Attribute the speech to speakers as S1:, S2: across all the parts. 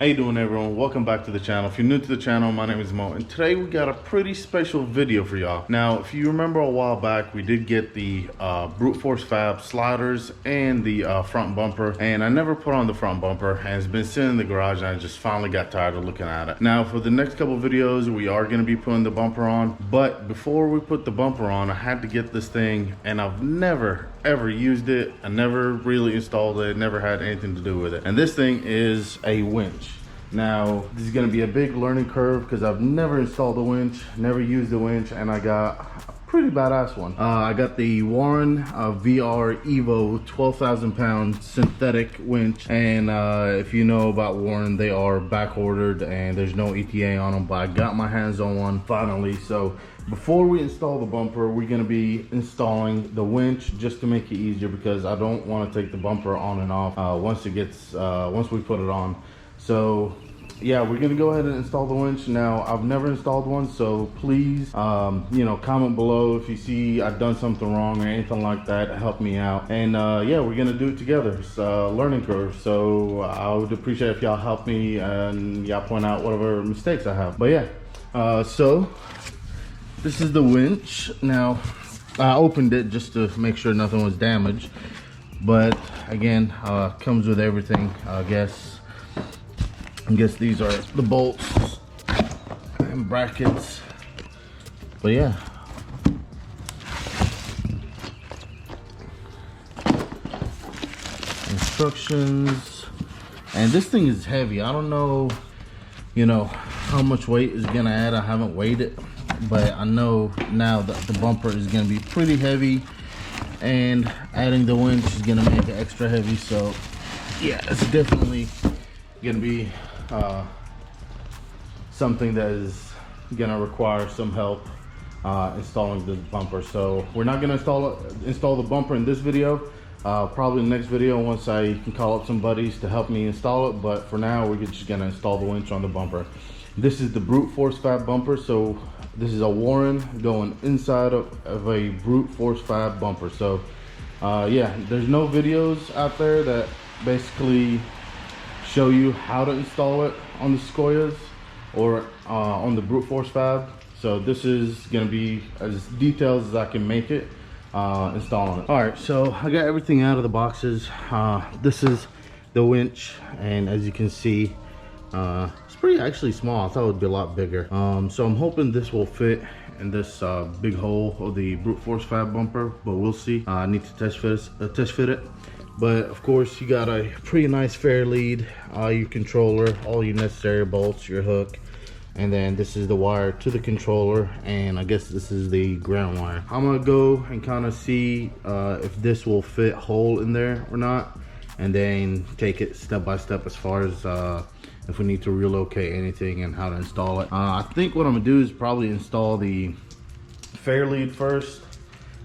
S1: How you doing, everyone? Welcome back to the channel. If you're new to the channel, my name is Mo, and today we got a pretty special video for y'all. Now, if you remember a while back, we did get the brute force fab sliders and the front bumper, and I never put on the front bumper, and it's been sitting in the garage, and I just finally got tired of looking at it. Now, for the next couple of videos, we are going to be putting the bumper on, but before we put the bumper on, I had to get this thing, and I've never ever used it. I never really installed it, never had anything to do with it. And this thing is a winch. Now, this is going to be a big learning curve because I've never installed a winch, never used a winch, and I got a pretty badass one. I got the Warn VR Evo 12,000 pound synthetic winch, and if you know about Warn, they are back ordered and there's no ETA on them, but I got my hands on one finally. So before we install the bumper, we're going to be installing the winch just to make it easier, because I don't want to take the bumper on and off once we put it on. So yeah, we're gonna go ahead and install the winch. Now, I've never installed one, so please comment below if you see I've done something wrong or anything like that. Help me out. And yeah, we're gonna do it together. It's a learning curve, so I would appreciate if y'all help me and y'all point out whatever mistakes I have. But yeah, so this is the winch. Now, I opened it just to make sure nothing was damaged, but again, comes with everything. I guess these are the bolts and brackets, but yeah. Instructions. And this thing is heavy. I don't know, how much weight is gonna add. I haven't weighed it, but I know now that the bumper is gonna be pretty heavy, and adding the winch is gonna make it extra heavy. So yeah, it's definitely gonna be something that is gonna require some help installing the bumper. So we're not gonna install the bumper in this video. Probably the next video, once I can call up some buddies to help me install it. But for now, we're just gonna install the winch on the bumper. This is the brute force fab bumper. So this is a Warren going inside of a brute force fab bumper. So yeah, there's no videos out there that basically show you how to install it on the Sequoias or on the brute force fab. So this is gonna be as detailed as I can make it installing it. All right, so I got everything out of the boxes. This is the winch, and as you can see, it's pretty actually small. I thought it would be a lot bigger. So I'm hoping this will fit in this big hole of the brute force fab bumper, but we'll see. I need to test fit it. But of course, you got a pretty nice fairlead, your controller, all your necessary bolts, your hook, and then this is the wire to the controller, and I guess this is the ground wire. I'm gonna go and kind of see if this will fit whole in there or not, and then take it step by step as far as if we need to relocate anything and how to install it. I think what I'm gonna do is probably install the fairlead first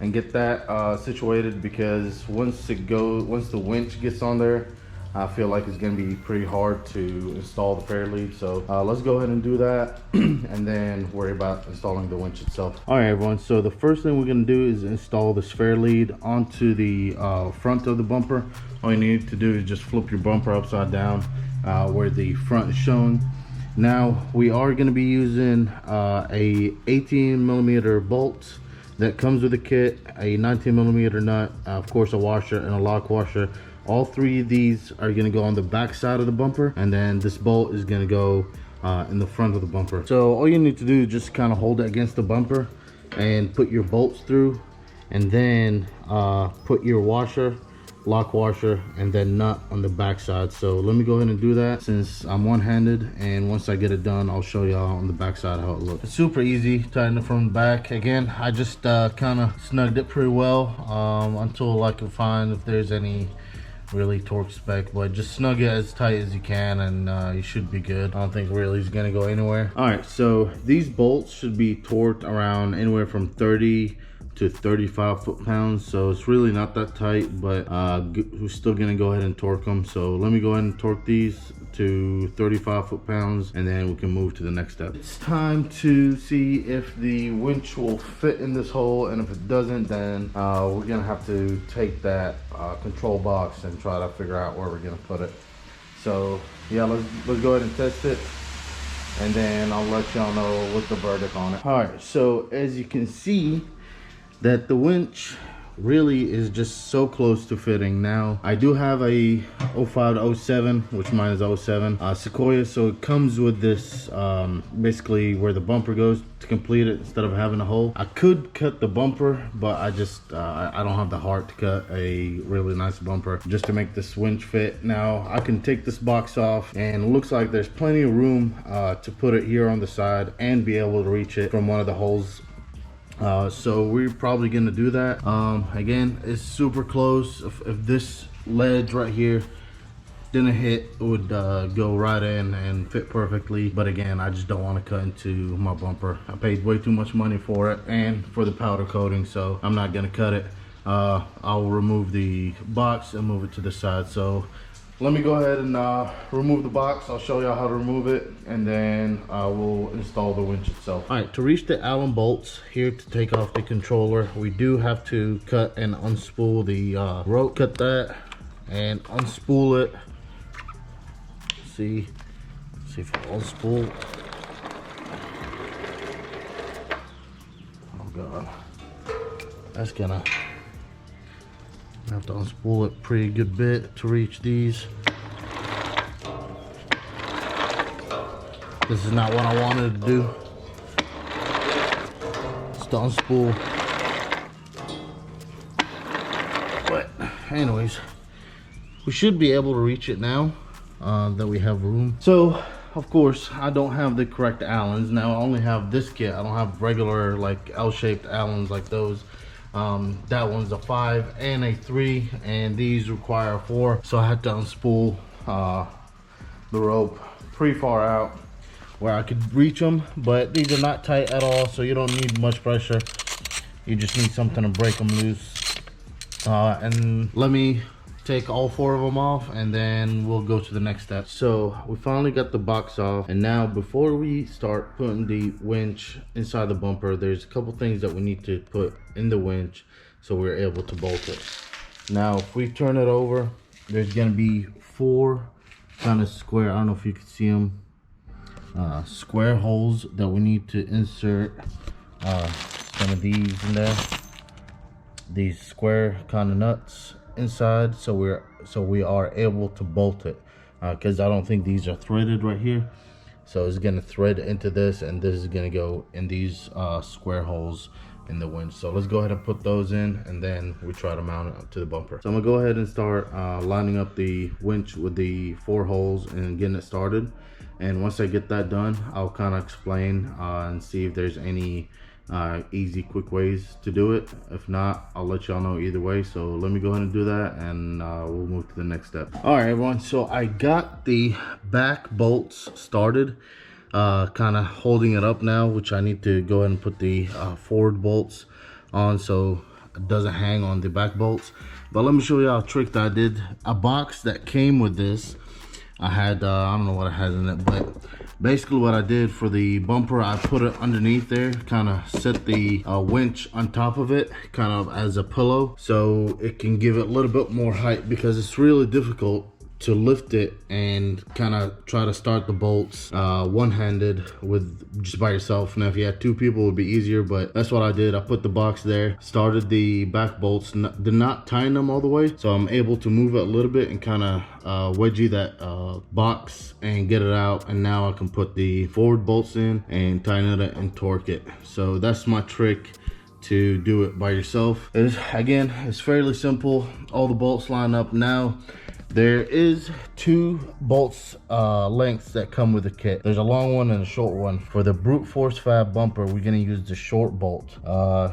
S1: and get that situated, because once the winch gets on there, I feel like it's gonna be pretty hard to install the fairlead. So let's go ahead and do that and then worry about installing the winch itself. All right, everyone, so the first thing we're gonna do is install this fairlead onto the front of the bumper. All you need to do is just flip your bumper upside down where the front is shown. Now, we are gonna be using a 18mm bolt that comes with the kit, a 19mm nut, of course a washer and a lock washer. All three of these are going to go on the back side of the bumper, and then this bolt is going to go in the front of the bumper. So all you need to do is just kind of hold it against the bumper and put your bolts through, and then put your washer, lock washer, and then nut on the back side. So let me go ahead and do that since I'm one-handed, and once I get it done, I'll show y'all on the back side how it looks. It's super easy, tighten it from the back. Again, I just kind of snugged it pretty well until I can find if there's any really torque spec, but just snug it as tight as you can, and you should be good. I don't think really it's gonna go anywhere. All right, so these bolts should be torqued around anywhere from 30 to 35 foot-pounds, so it's really not that tight, but we're still gonna go ahead and torque them. So let me go ahead and torque these to 35 foot-pounds, and then we can move to the next step. It's time to see if the winch will fit in this hole, and if it doesn't, then we're gonna have to take that control box and try to figure out where we're gonna put it. So yeah, let's go ahead and test it, and then I'll let y'all know what's the verdict on it. All right, so as you can see, that the winch really is just so close to fitting. Now I do have a 05 to 07, which mine is 07 Sequoia, so it comes with this basically where the bumper goes to complete it instead of having a hole. I could cut the bumper, but I just I don't have the heart to cut a really nice bumper just to make this winch fit. Now I can take this box off, and it looks like there's plenty of room to put it here on the side and be able to reach it from one of the holes. So we're probably gonna do that. Again, it's super close. If this ledge right here didn't hit, it would go right in and fit perfectly. But again, I just don't want to cut into my bumper. I paid way too much money for it and for the powder coating, so I'm not gonna cut it. I'll remove the box and move it to the side. So let me go ahead and remove the box. I'll show y'all how to remove it, and then we'll install the winch itself. All right, to reach the Allen bolts here to take off the controller, we do have to cut and unspool the rope. Cut that and unspool it. See if I unspool. Oh God, that's gonna have to unspool it pretty good bit to reach these. This is not what I wanted to do. Just to unspool. But anyways, we should be able to reach it now that we have room. So of course I don't have the correct Allens. Now I only have this kit. I don't have regular like L-shaped Allens like those. That one's a 5 and a 3, and these require a 4, so I had to unspool the rope pretty far out where I could reach them. But these are not tight at all, so you don't need much pressure. You just need something to break them loose. And let me take all 4 of them off, and then we'll go to the next step. So we finally got the box off, and now before we start putting the winch inside the bumper, there's a couple things that we need to put in the winch so we're able to bolt it. Now if we turn it over, there's gonna be 4 kind of square, I don't know if you can see them, square holes that we need to insert some of these in there, these square kind of nuts inside, so we are able to bolt it, because I don't think these are threaded right here. So it's gonna thread into this, and this is gonna go in these square holes in the winch. So let's go ahead and put those in, and then we try to mount it up to the bumper. So I'm gonna go ahead and start lining up the winch with the 4 holes and getting it started. And once I get that done, I'll kind of explain and see if there's any easy, quick ways to do it. If not, I'll let y'all know either way. So let me go ahead and do that, and we'll move to the next step. All right, everyone, so I got the back bolts started, kind of holding it up now, which I need to go ahead and put the forward bolts on so it doesn't hang on the back bolts. But let me show y'all a trick that I did. A box that came with this, I had I don't know what I had in it, but basically what I did for the bumper, I put it underneath there, kind of set the winch on top of it, kind of as a pillow, so it can give it a little bit more height, because it's really difficult to lift it and kind of try to start the bolts one-handed with just by yourself. Now if you had 2 people it would be easier, but that's what I did. I put the box there, started the back bolts, did not tighten them all the way, so I'm able to move it a little bit and kind of wedgie that box and get it out, and now I can put the forward bolts in and tighten it and torque it. So that's my trick to do it by yourself. Again, it's fairly simple. All the bolts line up. Now there is 2 bolts lengths that come with the kit. There's a long one and a short one. For the brute force fab bumper, we're gonna use the short bolt.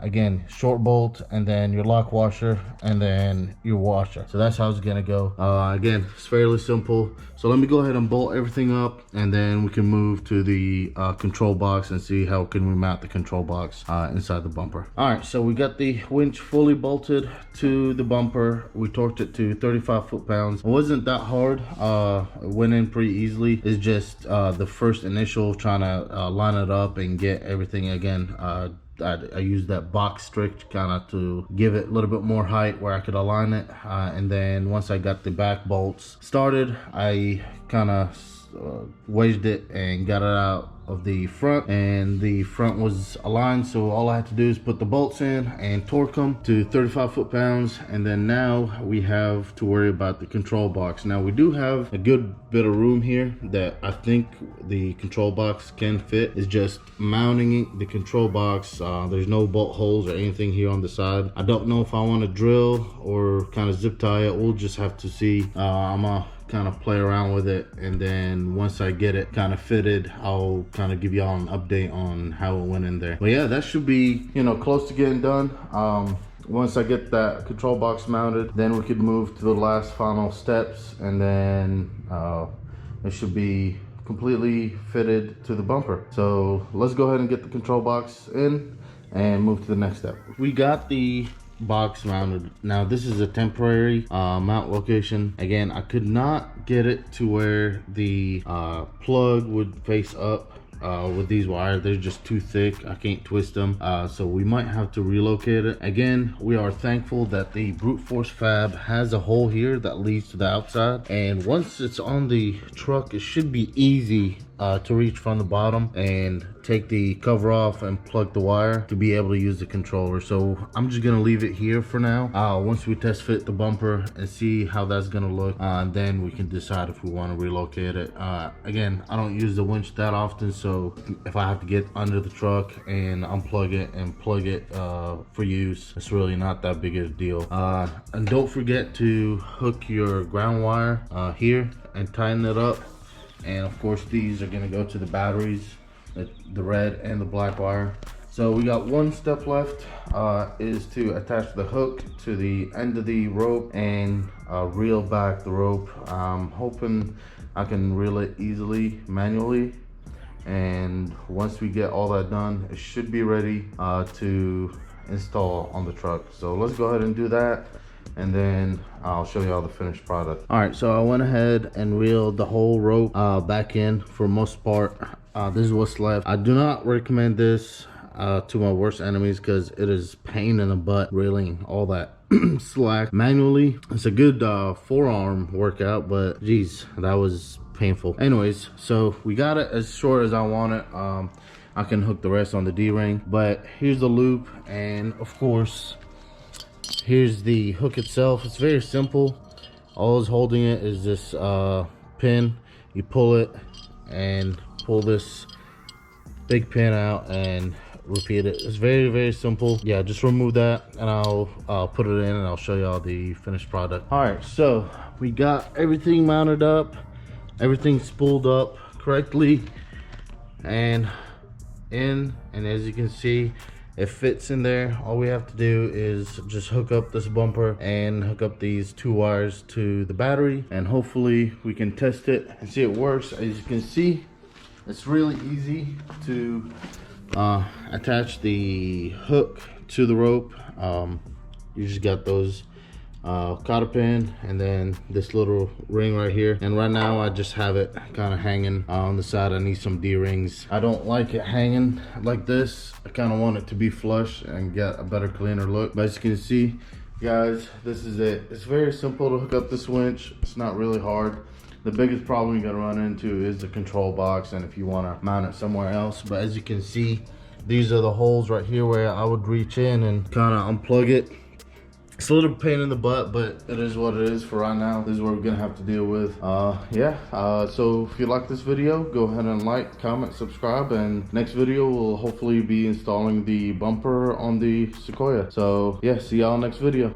S1: Again, short bolt, and then your lock washer, and then your washer. So that's how it's gonna go. Again, it's fairly simple. So let me go ahead and bolt everything up, and then we can move to the control box and see how can we mount the control box inside the bumper. All right, so we got the winch fully bolted to the bumper. We torqued it to 35 foot-pounds. It wasn't that hard. It went in pretty easily. It's just the first initial trying to line it up and get everything again I used that box strict kind of to give it a little bit more height where I could align it. And then once I got the back bolts started, I kind of wedged it and got it out of the front, and the front was aligned, so all I had to do is put the bolts in and torque them to 35 foot-pounds. And then now we have to worry about the control box. Now we do have a good bit of room here that I think the control box can fit. It's just mounting the control box. There's no bolt holes or anything here on the side. I don't know if I want to drill or kind of zip tie it. We'll just have to see. I'm gonna kind of play around with it, and then once I get it kind of fitted, I'll kind of give y'all an update on how it went in there. But yeah, that should be, you know, close to getting done. Once I get that control box mounted, then we could move to the last final steps, and then it should be completely fitted to the bumper. So let's go ahead and get the control box in and move to the next step. We got the box mounted. Now this is a temporary mount location. Again, I could not get it to where the plug would face up with these wires. They're just too thick. I can't twist them, so we might have to relocate it. Again, we are thankful that the brute force fab has a hole here that leads to the outside, and once it's on the truck, it should be easy to reach from the bottom and take the cover off and plug the wire to be able to use the controller. So I'm just gonna leave it here for now. Once we test fit the bumper and see how that's gonna look, then we can decide if we want to relocate it. Again, I don't use the winch that often, so if I have to get under the truck and unplug it and plug it for use, it's really not that big of a deal. And don't forget to hook your ground wire here and tighten it up. And of course, these are going to go to the batteries, the red and the black wire. So we got one step left, is to attach the hook to the end of the rope and reel back the rope. I'm hoping I can reel it easily manually, and once we get all that done, it should be ready to install on the truck. So let's go ahead and do that, and then I'll show you all the finished product. All right, so I went ahead and reeled the whole rope back in for most part. This is what's left. I do not recommend this to my worst enemies because it is pain in the butt reeling all that slack manually. It's a good forearm workout, but geez, that was painful. Anyways, so we got it as short as I want it. I can hook the rest on the D-ring, but here's the loop, and of course here's the hook itself. It's very simple. All is holding it is this pin. You pull it and pull this big pin out and repeat it. It's very, very simple. Yeah, just remove that and I'll put it in and I'll show you all the finished product. All right, so we got everything mounted up, everything spooled up correctly and in, and as you can see, it fits in there. All we have to do is just hook up this bumper and hook up these two wires to the battery, and hopefully we can test it and see it works. As you can see, it's really easy to attach the hook to the rope. You just got those cotter pin and then this little ring right here, and right now I just have it kind of hanging on the side. I need some D-rings. I don't like it hanging like this. I kind of want it to be flush and get a better, cleaner look. But as you can see, guys, this is it. It's very simple to hook up this winch. It's not really hard. The biggest problem you're gonna run into is the control box, and if you want to mount it somewhere else. But as you can see, these are the holes right here where I would reach in and kind of unplug it. It's a little pain in the butt, but it is what it is for right now. This is what we're gonna have to deal with. So if you like this video, go ahead and like, comment, subscribe, and next video will hopefully be installing the bumper on the Sequoia. So yeah, see y'all next video.